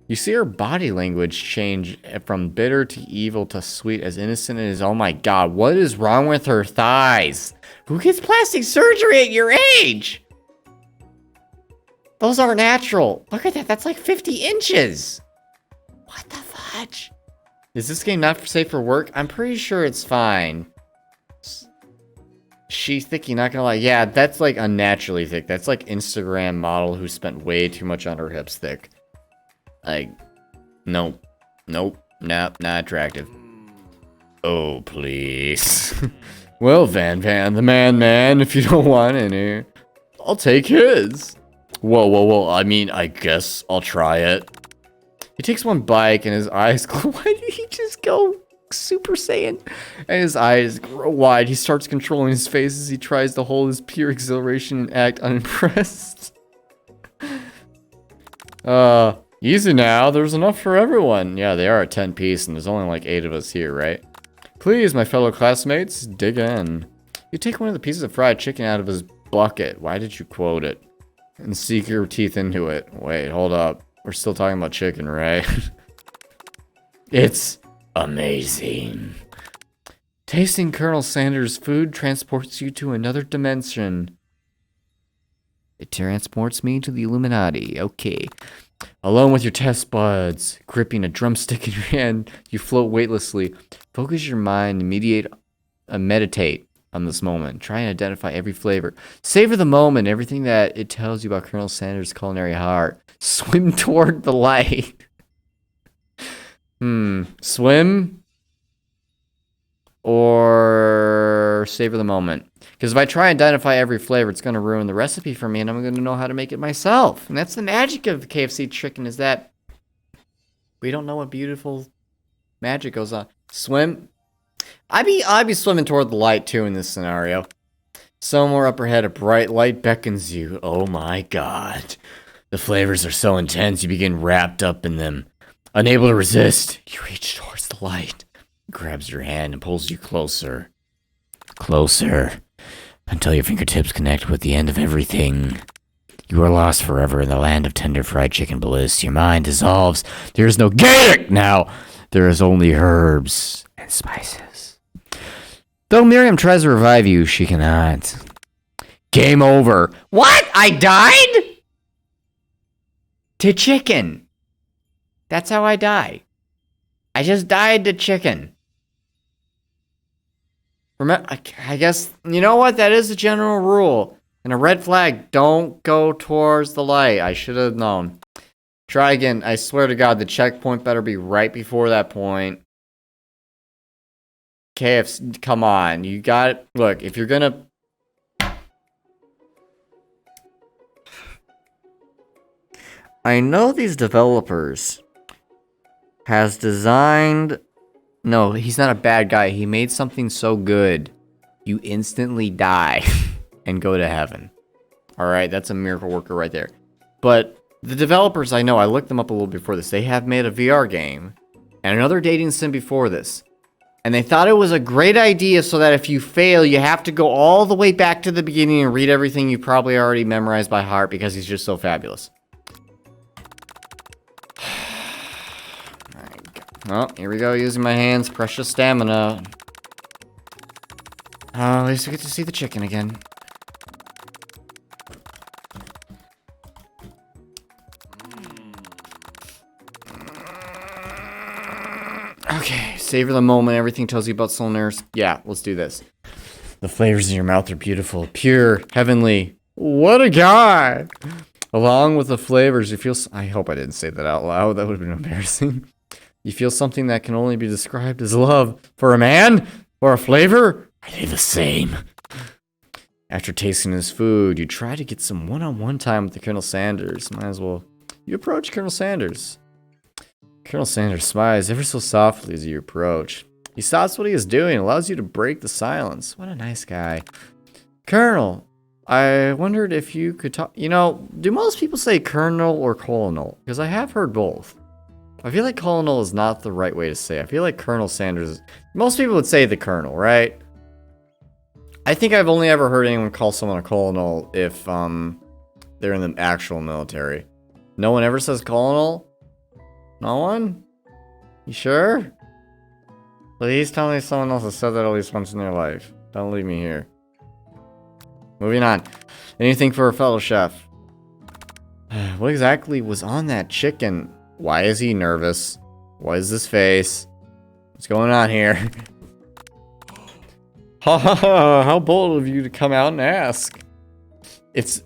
Speaker 1: You see her body language change from bitter to evil to sweet, as innocent as, oh my god, what is wrong with her thighs? Who gets plastic surgery at your age? Those aren't natural. Look at that, that's like 50 inches. What the fudge? Is this game not safe for work? I'm pretty sure it's fine. She's thicky, not gonna lie. Yeah, that's like unnaturally thick. That's like Instagram model who spent way too much on her hips thick. Like, nope, not attractive. Oh, please. Well, Van, the man, if you don't want any, I'll take his. Whoa, I mean, I guess I'll try it. He takes one bite and his eyes glow. Why did he just go Super Saiyan? And his eyes grow wide. He starts controlling his face as he tries to hold his pure exhilaration and act unimpressed. Easy now. There's enough for everyone. Yeah, they are a 10 piece and there's only like 8 of us here, right? Please, my fellow classmates, dig in. You take one of the pieces of fried chicken out of his bucket. Why did you quote it? And sink your teeth into it. Wait, hold up. We're still talking about chicken, right? It's amazing. Tasting Colonel Sanders' food transports you to another dimension. It transports me to the Illuminati. Okay. Alone with your test buds, gripping a drumstick in your hand, you float weightlessly. Focus your mind and meditate on this moment. Try and identify every flavor. Savor the moment, everything that it tells you about Colonel Sanders' culinary heart. Swim toward the light. Swim or savor the moment. Because if I try and identify every flavor, it's going to ruin the recipe for me, and I'm going to know how to make it myself. And that's the magic of KFC chicken, is that we don't know what beautiful magic goes on. Swim. I'd be swimming toward the light, too, in this scenario. Somewhere up ahead, a bright light beckons you. Oh my god. The flavors are so intense, you begin wrapped up in them. Unable to resist, you reach towards the light. It grabs your hand and pulls you closer. Closer. Until your fingertips connect with the end of everything. You are lost forever in the land of tender fried chicken bliss. Your mind dissolves. There is no Gaelic now. There is only herbs and spices. Though Miriam tries to revive you, she cannot. Game over. What? I died? To chicken. That's how I die. I just died to chicken. Remember, I guess, you know what? That is a general rule. And a red flag, don't go towards the light. I should have known. Try again. I swear to God, the checkpoint better be right before that point. KFC, come on. You got it. Look, if you're gonna... I know these developers has designed... No, he's not a bad guy. He made something so good, you instantly die and go to heaven. Alright, that's a miracle worker right there. But the developers, I know, I looked them up a little before this. They have made a VR game and another dating sim before this. And they thought it was a great idea so that if you fail, you have to go all the way back to the beginning and read everything you probably already memorized by heart because he's just so fabulous. Oh, here we go, using my hands, precious stamina. Oh, at least we get to see the chicken again. Okay, savor the moment, everything tells you about cylinders. Yeah, let's do this. The flavors in your mouth are beautiful, pure, heavenly. What a guy! Along with the flavors, you feel... I hope I didn't say that out loud, that would have been embarrassing. You feel something that can only be described as love. For a man? Or a flavor? Are they the same? After tasting his food, you try to get some one-on-one time with the Colonel Sanders. Might as well... You approach Colonel Sanders. Colonel Sanders smiles ever so softly as you approach. He stops what he is doing and allows you to break the silence. What a nice guy. Colonel, I wondered if you could talk... You know, do most people say Colonel or Colonel? Because I have heard both. I feel like Colonel is not the right way to say it. I feel like Colonel Sanders... Most people would say the Colonel, right? I think I've only ever heard anyone call someone a Colonel if they're in the actual military. No one ever says Colonel? No one? You sure? Please tell me someone else has said that at least once in their life. Don't leave me here. Moving on. Anything for a fellow chef? What exactly was on that chicken? Why is he nervous? What is this face? What's going on here? Ha ha ha! How bold of you to come out and ask. It's...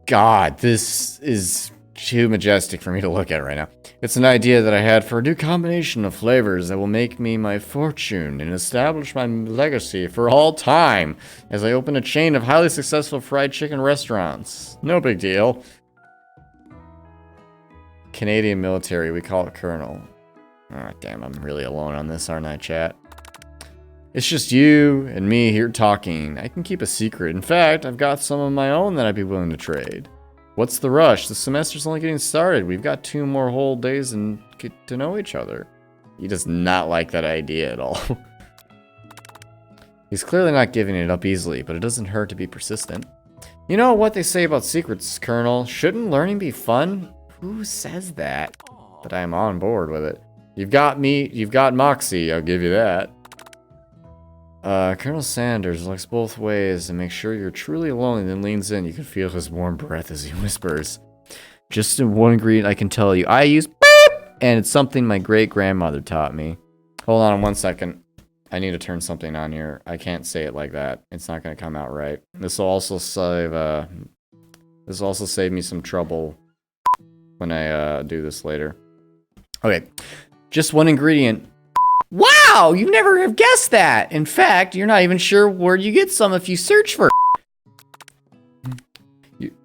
Speaker 1: God, this is too majestic for me to look at right now. It's an idea that I had for a new combination of flavors that will make me my fortune and establish my legacy for all time as I open a chain of highly successful fried chicken restaurants. No big deal. Canadian military, we call it Colonel. Oh, damn, I'm really alone on this, aren't I, chat? It's just you and me here talking. I can keep a secret. In fact, I've got some of my own that I'd be willing to trade. What's the rush? The semester's only getting started. We've got 2 more whole days and get to know each other. He does not like that idea at all. He's clearly not giving it up easily, but it doesn't hurt to be persistent. You know what they say about secrets, Colonel? Shouldn't learning be fun? Who says that? But I'm on board with it. You've got me, you've got Moxie, I'll give you that. Colonel Sanders looks both ways and makes sure you're truly alone, then leans in. You can feel his warm breath as he whispers. Just in one ingredient I can tell you. I use beep, and it's something my great-grandmother taught me. Hold on 1 second. I need to turn something on here. I can't say it like that. It's not going to come out right. This will also save me some trouble when I do this later. Okay, just one ingredient. Wow, you never have guessed that. In fact, you're not even sure where you get some if you search for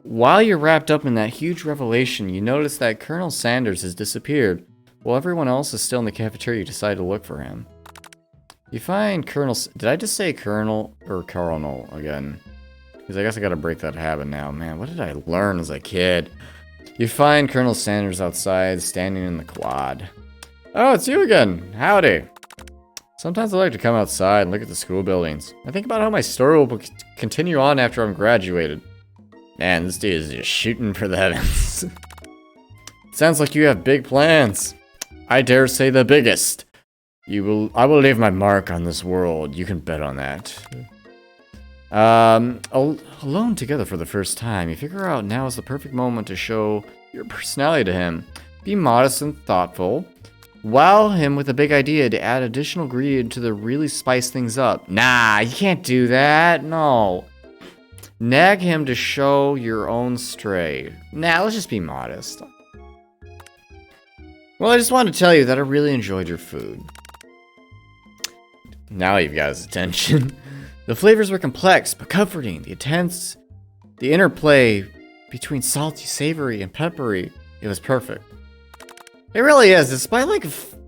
Speaker 1: While you're wrapped up in that huge revelation, you notice that Colonel Sanders has disappeared. While everyone else is still in the cafeteria, you decide to look for him. You find Colonel... Did I just say Colonel or Colonel again? Because I guess I gotta break that habit now. Man, what did I learn as a kid? You find Colonel Sanders outside, standing in the quad. Oh, it's you again. Howdy. Sometimes I like to come outside and look at the school buildings. I think about how my story will continue on after I'm graduated. Man, this dude is just shooting for the heavens. Sounds like you have big plans. I dare say the biggest. I will leave my mark on this world. You can bet on that. Alone together for the first time, you figure out now is the perfect moment to show your personality to him. Be modest and thoughtful. Wow him with a big idea to add additional ingredient to really spice things up. Nah, you can't do that. No. Nag him to show your own stray. Nah, let's just be modest. Well, I just wanted to tell you that I really enjoyed your food. Now you've got his attention. The flavors were complex but comforting. The interplay between salty, savory, and peppery, it was perfect. It really is, despite like,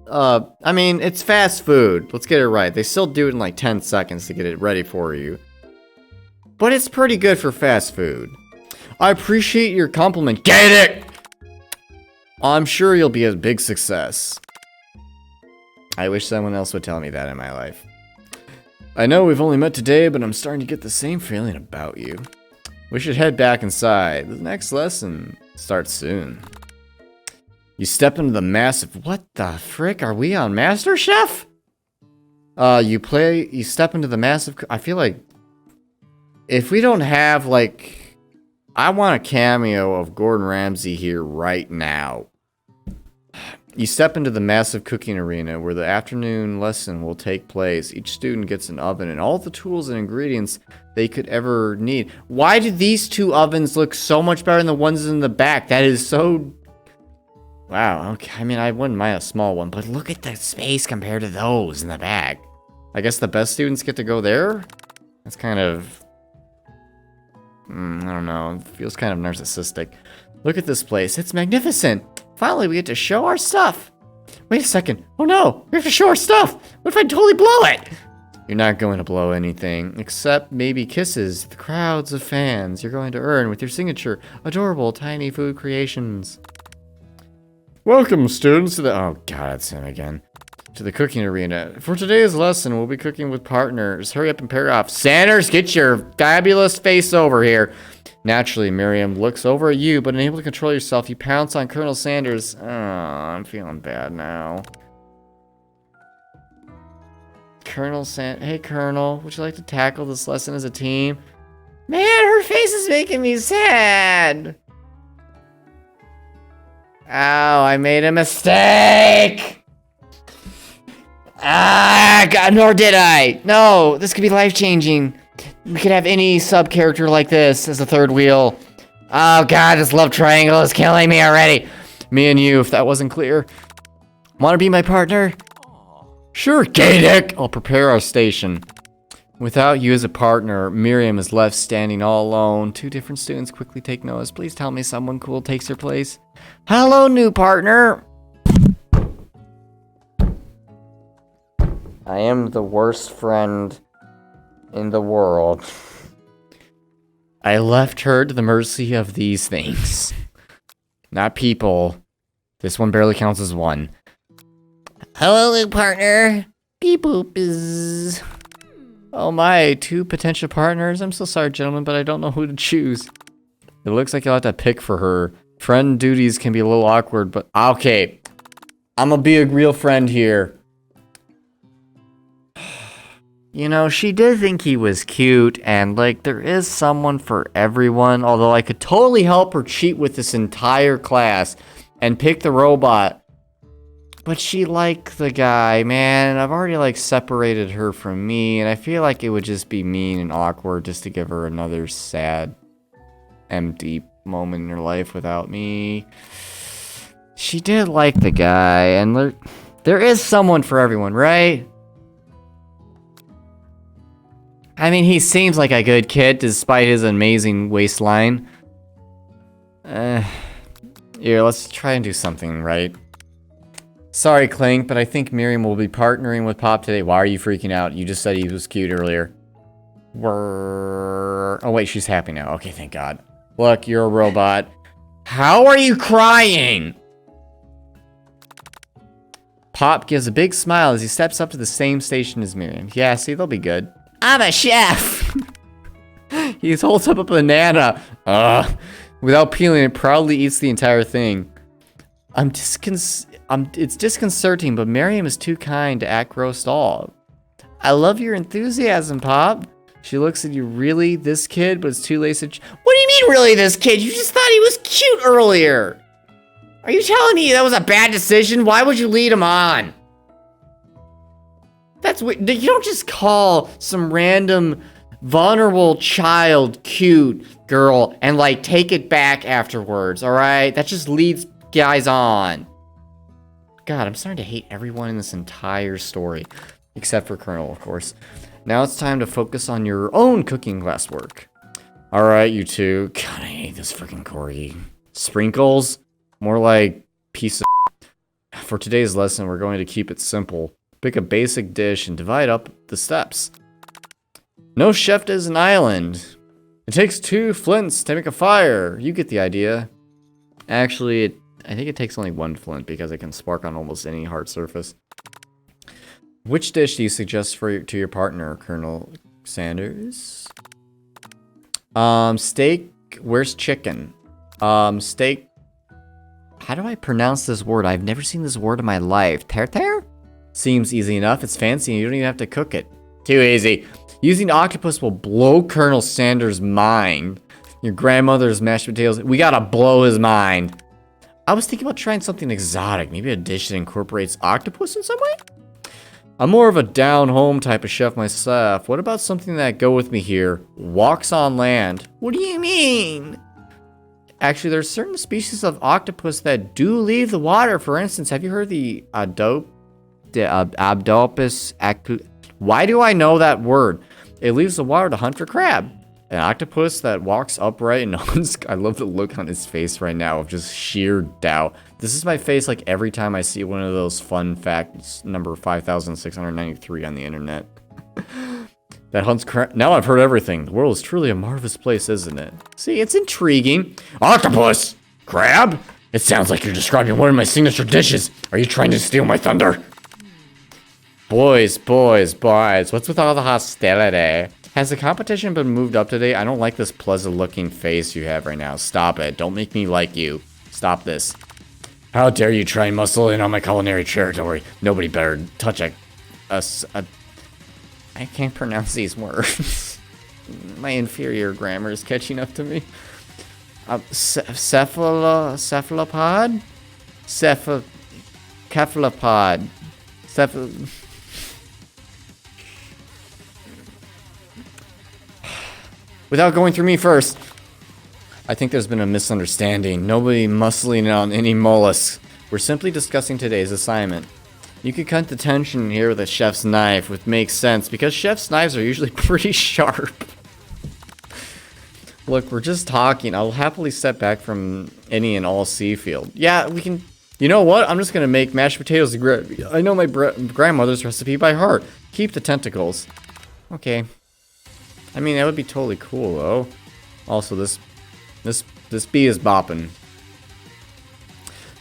Speaker 1: I mean, it's fast food. Let's get it right. They still do it in like 10 seconds to get it ready for you. But it's pretty good for fast food. I appreciate your compliment. Get it! I'm sure you'll be a big success. I wish someone else would tell me that in my life. I know we've only met today, but I'm starting to get the same feeling about you. We should head back inside. The next lesson starts soon. You step into the massive... What the frick? Are we on MasterChef? You step into the massive... I feel like... If we don't have, like... I want a cameo of Gordon Ramsay here right now. You step into the massive cooking arena where the afternoon lesson will take place. Each student gets an oven and all the tools and ingredients they could ever need. Why do these two ovens look so much better than the ones in the back? That is so... Wow, okay. I mean, I wouldn't mind a small one, but look at the space compared to those in the back. I guess the best students get to go there? That's kind of... I don't know. It feels kind of narcissistic. Look at this place. It's magnificent. Finally, we get to show our stuff. Wait a second. Oh no, we have to show our stuff. What if I totally blow it? You're not going to blow anything, except maybe kisses to the crowds of fans you're going to earn with your signature adorable tiny food creations. Welcome, students, to the... Oh god, it's him again. To the cooking arena. For today's lesson, we'll be cooking with partners. Hurry up and pair off. Sanders, get your fabulous face over here. Naturally, Miriam looks over at you, but unable to control yourself, you pounce on Colonel Sanders. Oh, I'm feeling bad now. Hey, Colonel, would you like to tackle this lesson as a team? Man, her face is making me sad. Ow, I made a mistake. Ah, God, nor did I. No, this could be life-changing. We could have any sub-character like this as a third wheel. Oh, God, this love triangle is killing me already. Me and you, if that wasn't clear. Want to be my partner? Sure, Gaedic. I'll prepare our station. Without you as a partner, Miriam is left standing all alone. Two different students quickly take notice. Please tell me someone cool takes her place. Hello, new partner. I am the worst friend in the world. I left her to the mercy of these things. Not people. This one barely counts as one. Hello, new partner. Beep boop is... Oh my, two potential partners. I'm so sorry, gentlemen, but I don't know who to choose. It looks like you'll have to pick for her. Friend duties can be a little awkward, but... Okay. I'm gonna be a real friend here. You know, she did think he was cute, and, like, there is someone for everyone, although I could totally help her cheat with this entire class and pick the robot. But she liked the guy, man, and I've already, like, separated her from me, and I feel like it would just be mean and awkward just to give her another sad, empty moment in her life without me. She did like the guy, and there is someone for everyone, right? I mean, he seems like a good kid, despite his amazing waistline. Here, let's try and do something right. Sorry, Clink, but I think Miriam will be partnering with Pop today. Why are you freaking out? You just said he was cute earlier. Oh, wait, she's happy now. Okay, thank God. Look, you're a robot. How are you crying? Pop gives a big smile as he steps up to the same station as Miriam. Yeah, see, they'll be good. I'm a chef! He holds up a banana. Without peeling it, proudly eats the entire thing. It's disconcerting, but Miriam is too kind to act gross at all. I love your enthusiasm, Pop. She looks at you, really? This kid? But it's too late to... What do you mean, really, this kid? You just thought he was cute earlier. Are you telling me that was a bad decision? Why would you lead him on? That's what... You don't just call some random vulnerable child cute girl and, like, take it back afterwards, alright? That just leads guys on. God, I'm starting to hate everyone in this entire story. Except for Colonel, of course. Now it's time to focus on your own cooking classwork. Alright, you two. God, I hate this freaking corgi. Sprinkles? More like piece of... For today's lesson, we're going to keep it simple. Pick a basic dish and divide up the steps. No chef is an island. It takes 2 flints to make a fire. You get the idea. Actually, I think it takes only 1 flint because it can spark on almost any hard surface. Which dish do you suggest to your partner, Colonel Sanders? Steak. Where's chicken? Steak. How do I pronounce this word? I've never seen this word in my life. Tartare? Seems easy enough. It's fancy and you don't even have to cook it. Too easy. Using octopus will blow Colonel Sanders' mind. Your grandmother's mashed potatoes. We gotta blow his mind. I was thinking about trying something exotic. Maybe a dish that incorporates octopus in some way? I'm more of a down-home type of chef myself. What about something that go with me here? Walks on land. What do you mean? Actually, there's certain species of octopus that do leave the water. For instance, have you heard the Abdopus? Why do I know that word? It leaves the water to hunt for crab. An octopus that walks upright and I love the look on his face right now of just sheer doubt. This is my face like every time I see one of those fun facts number 5,693 on the internet. That hunts crab. Now I've heard everything. The world is truly a marvelous place, isn't it? See, it's intriguing. Octopus! Crab? It sounds like you're describing one of my signature dishes. Are you trying to steal my thunder? Boys, what's with all the hostility? Has the competition been moved up today? I don't like this pleasant looking face you have right now. Stop it. Don't make me like you. Stop this. How dare you try and muscle in on my culinary territory? Nobody better touch I can't pronounce these words. My inferior grammar is catching up to me. Cephalopod? Cephalopod. Without going through me first. I think there's been a misunderstanding. Nobody muscling on any mollusks. We're simply discussing today's assignment. You could cut the tension here with a chef's knife, which makes sense because chef's knives are usually pretty sharp. Look, we're just talking. I'll happily step back from any and all seafood. Yeah, we can... You know what? I'm just gonna make mashed potatoes and gravy. I know my grandmother's recipe by heart. Keep the tentacles. Okay. I mean, that would be totally cool, though. Also, this bee is bopping.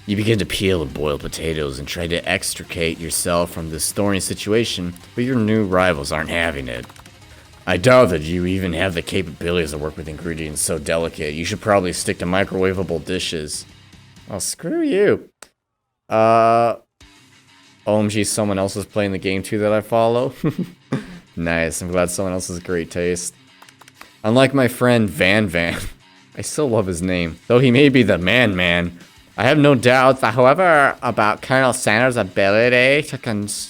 Speaker 1: You begin to peel the boiled potatoes and try to extricate yourself from this thorny situation, but your new rivals aren't having it. I doubt that you even have the capabilities to work with ingredients so delicate. You should probably stick to microwavable dishes. Oh, screw you. OMG, someone else is playing the game too that I follow. Nice, I'm glad someone else has great taste. Unlike my friend Van, I still love his name, though he may be the man. I have no doubts, however, about Colonel Sanders' ability to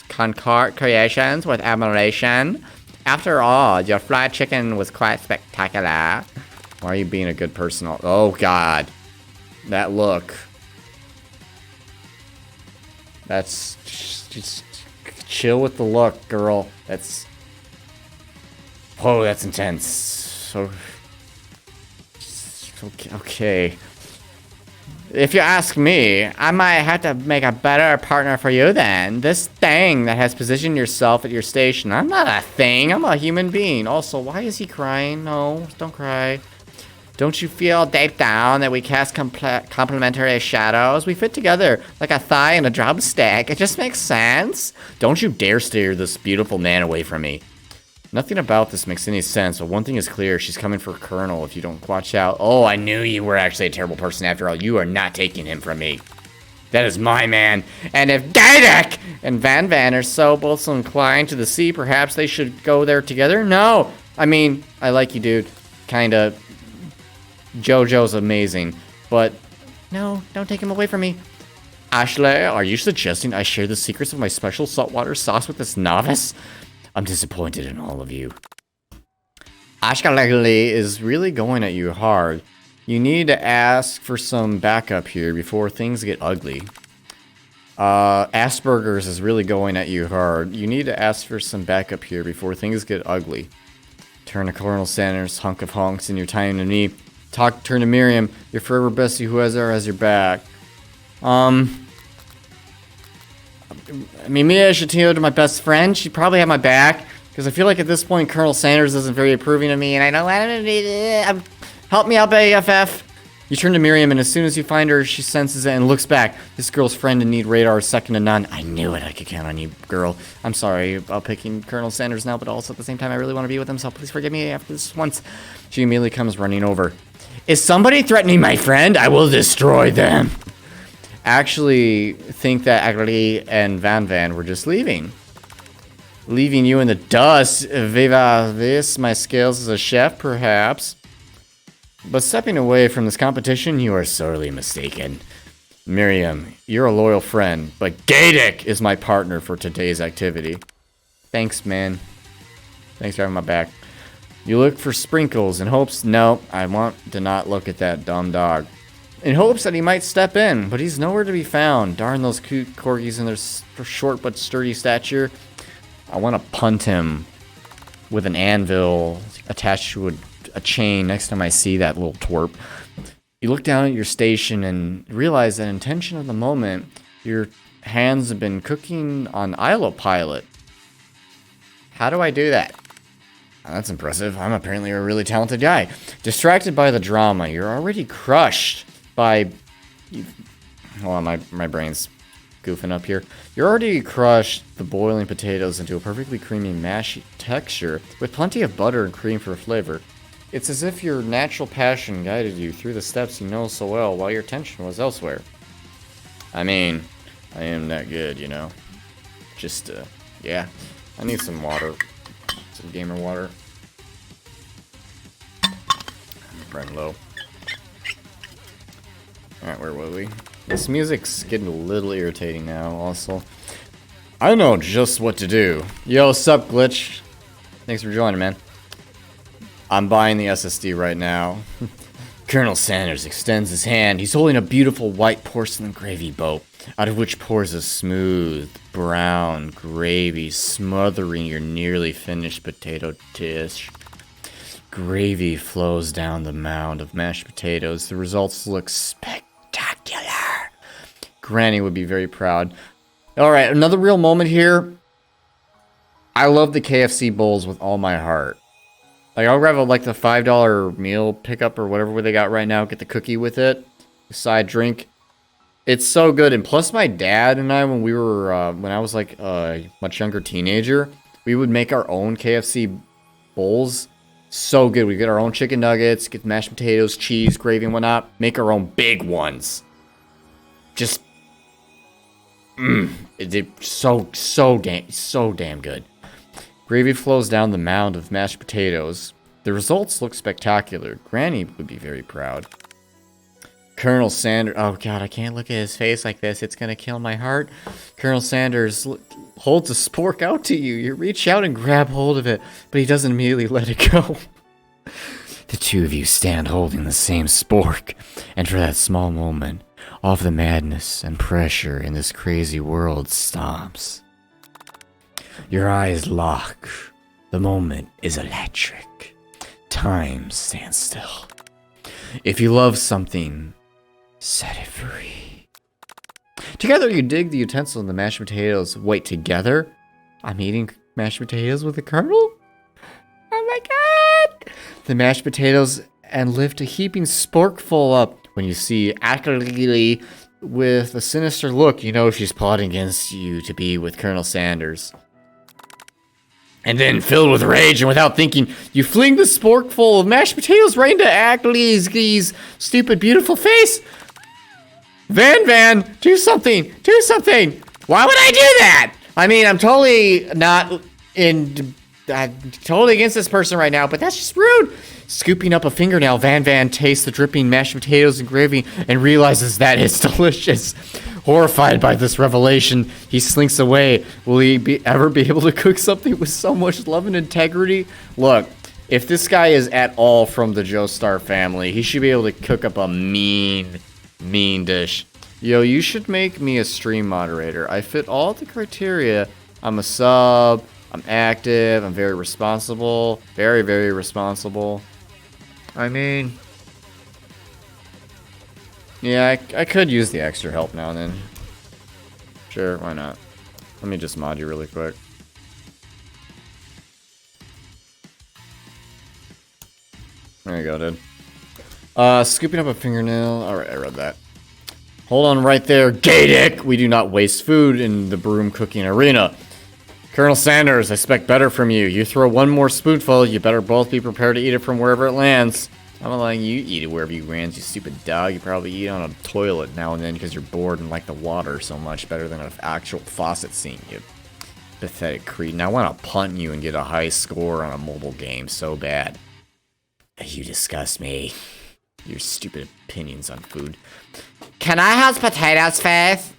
Speaker 1: concoct creations with admiration. After all, your fried chicken was quite spectacular. Why are you being a good person? Oh god. That look. That's... just chill with the look, girl. That's... Oh, that's intense. So... Okay. If you ask me, I might have to make a better partner for you then. This thing that has positioned yourself at your station. I'm not a thing, I'm a human being. Also, why is he crying? No, don't cry. Don't you feel deep down that we cast complementary shadows? We fit together like a thigh and a drumstick. It just makes sense. Don't you dare steer this beautiful man away from me. Nothing about this makes any sense, but one thing is clear. She's coming for Colonel if you don't watch out. Oh, I knew you were actually a terrible person after all. You are not taking him from me. That is my man. And if Gadak and Van are so both so inclined to the sea, perhaps they should go there together? No. I mean, I like you, dude. Kinda. JoJo's amazing. But, no, don't take him away from me. Ashley, are you suggesting I share the secrets of my special saltwater sauce with this novice? I'm disappointed in all of you. Ashley is really going at you hard. You need to ask for some backup here before things get ugly. Asperger's is really going at you hard. You need to ask for some backup here before things get ugly. Turn to Colonel Sanders, hunk of honks, and your time to me. Turn to Miriam, your forever bestie who has your back. I mean, maybe I should tell to my best friend. She'd probably have my back. Because I feel like at this point, Colonel Sanders isn't very approving of me, and I don't want him to help me out, AFF. You turn to Miriam, and as soon as you find her, she senses it and looks back. This girl's friend in need radar is second to none. I knew it. I could count on you, girl. I'm sorry about picking Colonel Sanders now, but also at the same time, I really want to be with him, so please forgive me after this once. She immediately comes running over. Is somebody threatening my friend? I will destroy them. Actually, think that Agli and Van were just leaving. Leaving you in the dust. Viva this, my skills as a chef, perhaps. But stepping away from this competition, you are sorely mistaken. Miriam, you're a loyal friend, but Gaedic is my partner for today's activity. Thanks, man. Thanks for having my back. You look for Sprinkles in hopes... No, I want to not look at that dumb dog. In hopes that he might step in, but he's nowhere to be found. Darn those cute corgis and their short but sturdy stature. I want to punt him with an anvil attached to a chain next time I see that little twerp. You look down at your station and realize that in tension of the moment, your hands have been cooking on Pilot. How do I do that? That's impressive. I'm apparently a really talented guy. Distracted by the drama, you're already crushed by... Hold on, my brain's goofing up here. You're already crushed the boiling potatoes into a perfectly creamy mashy texture with plenty of butter and cream for flavor. It's as if your natural passion guided you through the steps you know so well while your attention was elsewhere. I mean, I am that good, you know. Just, yeah. I need some water. Some gamer water. I'm running low. Alright, where were we? This music's getting a little irritating now, also. I know just what to do. Yo, sup, Glitch? Thanks for joining, man. I'm buying the SSD right now. Colonel Sanders extends his hand. He's holding a beautiful white porcelain gravy boat, out of which pours a smooth, brown gravy, smothering your nearly finished potato dish. Gravy flows down the mound of mashed potatoes. The results look spectacular. Granny would be very proud. Alright, another real moment here. I love the KFC bowls with all my heart. Like, I'll grab the $5 meal pickup or whatever they got right now. Get the cookie with it. Side drink. It's so good. And plus my dad and I, when we were, when I was like a much younger teenager, we would make our own KFC bowls. So good. We get our own chicken nuggets, get mashed potatoes, cheese, gravy, and whatnot. Make our own big ones. Just, it's so damn good. Gravy flows down the mound of mashed potatoes. The results look spectacular. Granny would be very proud. Colonel Sanders... Oh, God, I can't look at his face like this. It's going to kill my heart. Colonel Sanders holds a spork out to you. You reach out and grab hold of it, but he doesn't immediately let it go. The two of you stand holding the same spork, and for that small moment, all of the madness and pressure in this crazy world stops. Your eyes lock. The moment is electric. Time stands still. If you love something, set it free. Together you dig the utensil and the mashed potatoes. Wait, together? I'm eating mashed potatoes with the Colonel? Oh my god! The mashed potatoes and lift a heaping sporkful up. When you see Ackley with a sinister look, you know she's plotting against you to be with Colonel Sanders. And then, filled with rage and without thinking, you fling the sporkful of mashed potatoes right into Ackley's stupid, beautiful face. Van, do something! Do something! Why would I do that? I mean, I'm totally not in I'm totally against this person right now, but that's just rude. Scooping up a fingernail, Van tastes the dripping mashed potatoes and gravy and realizes that it's delicious. Horrified by this revelation, he slinks away. Will he ever be able to cook something with so much love and integrity? Look, if this guy is at all from the Joestar family, he should be able to cook up a mean dish. Yo, you should make me a stream moderator. I fit all the criteria. I'm a sub, I'm active, I'm very responsible. Very, very responsible. I mean... yeah, I could use the extra help now and then. Sure, why not? Let me just mod you really quick. There you go, dude. Scooping up a fingernail. Alright, I read that. Hold on right there, gay dick! We do not waste food in the broom cooking arena. Colonel Sanders, I expect better from you. You throw one more spoonful, you better both be prepared to eat it from wherever it lands. I'm not letting you eat it wherever you lands, you stupid dog. You probably eat on a toilet now and then because you're bored and like the water so much better than an actual faucet scene, you pathetic cretin. I want to punt you and get a high score on a mobile game so bad. You disgust me. Your stupid opinions on food. Can I have potatoes first?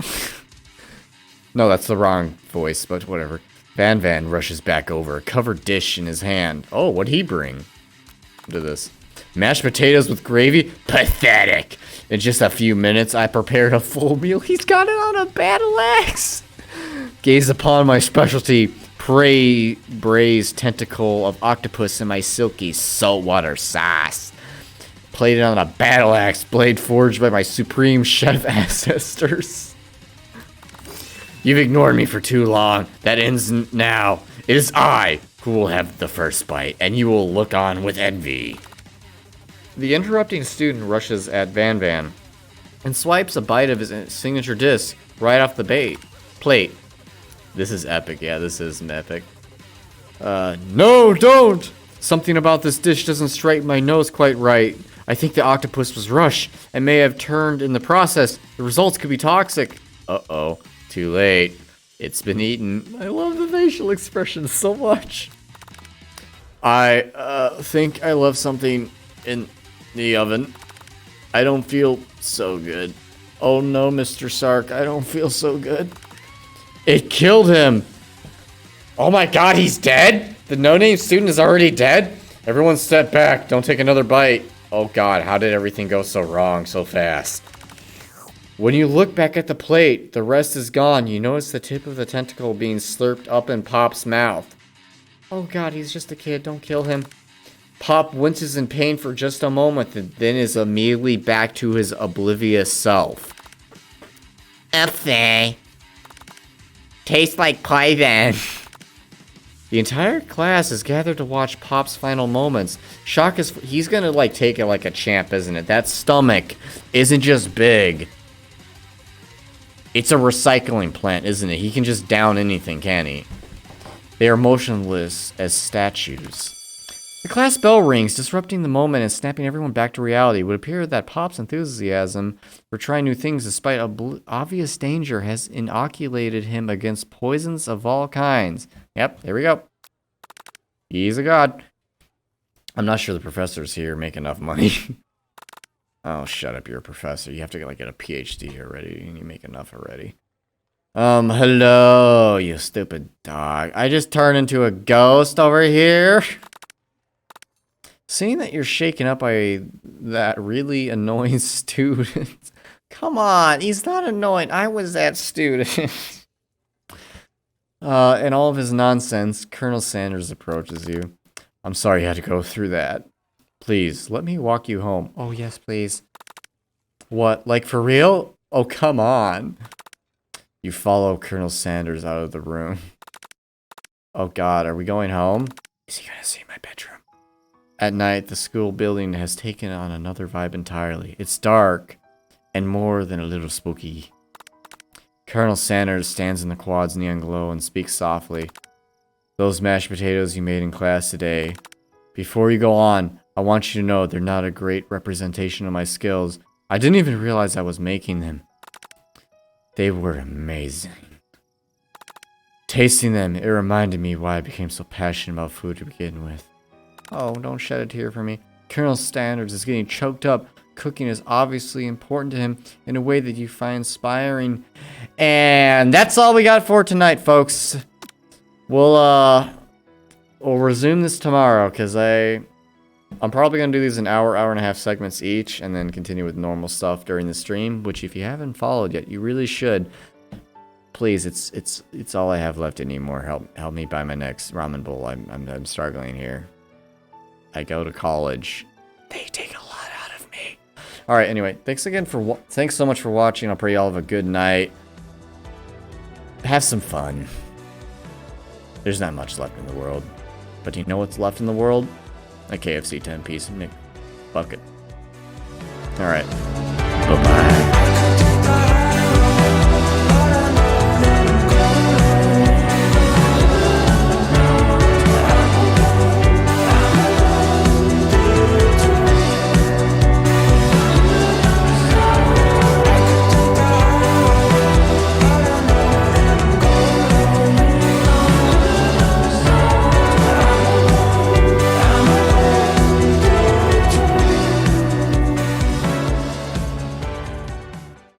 Speaker 1: No, that's the wrong voice, but whatever. Van rushes back over, a covered dish in his hand. Oh, what'd he bring to this? Mashed potatoes with gravy? Pathetic. In just a few minutes, I prepared a full meal. He's got it on a battle axe. Gaze upon my specialty, braised tentacle of octopus in my silky saltwater sauce. Played it on a battle axe blade forged by my supreme chef ancestors. You've ignored me for too long. That ends now. It is I who will have the first bite, and you will look on with envy. The interrupting student rushes at Van and swipes a bite of his signature disc right off the plate. This is epic. Yeah, this is epic. No, don't! Something about this dish doesn't strike my nose quite right. I think the octopus was rushed and may have turned in the process. The results could be toxic. Uh-oh. Too late. It's been eaten. I love the facial expressions so much. I think I left something in the oven. I don't feel so good. Oh no, Mr. Sark, I don't feel so good. It killed him. Oh my god, he's dead? The no-name student is already dead? Everyone step back. Don't take another bite. Oh god, how did everything go so wrong so fast? When you look back at the plate, the rest is gone. You notice the tip of the tentacle being slurped up in Pop's mouth. Oh god, he's just a kid. Don't kill him. Pop winces in pain for just a moment, and then is immediately back to his oblivious self. Okay. Tastes like poison. The entire class is gathered to watch Pop's final moments. Shock is he's gonna like take it like a champ, isn't it? That stomach isn't just big. It's a recycling plant, isn't it? He can just down anything, can he? They are motionless as statues. The class bell rings, disrupting the moment and snapping everyone back to reality. It would appear that Pop's enthusiasm for trying new things despite obvious danger has inoculated him against poisons of all kinds. Yep, there we go. He's a god. I'm not sure the professors here make enough money. Oh, shut up, you're a professor. You have to get a PhD already, and you make enough already. Hello, you stupid dog. I just turned into a ghost over here. Seeing that you're shaken up by that really annoying student. Come on, he's not annoying. I was that student. And all of his nonsense, Colonel Sanders approaches you. I'm sorry you had to go through that. Please, let me walk you home. Oh, yes, please. What, like for real? Oh, come on. You follow Colonel Sanders out of the room. Oh, God, are we going home? Is he gonna see my bedroom? At night, the school building has taken on another vibe entirely. It's dark, and more than a little spooky. Colonel Sanders stands in the quad's neon glow and speaks softly. Those mashed potatoes you made in class today. Before you go on, I want you to know they're not a great representation of my skills. I didn't even realize I was making them. They were amazing. Tasting them, it reminded me why I became so passionate about food to begin with. Oh, don't shed a tear for me. Colonel Standards is getting choked up. Cooking is obviously important to him in a way that you find inspiring. And that's all we got for tonight, folks. We'll resume this tomorrow, because I'm probably going to do these in hour and a half segments each, and then continue with normal stuff during the stream, which if you haven't followed yet, you really should. Please, it's all I have left anymore. Help me buy my next ramen bowl. I'm struggling here. I go to college. They take a lot out of me. All right, anyway, thanks so much for watching. I'll pray you all have a good night. Have some fun. There's not much left in the world. But you know what's left in the world? A KFC 10-piece McBucket. All right.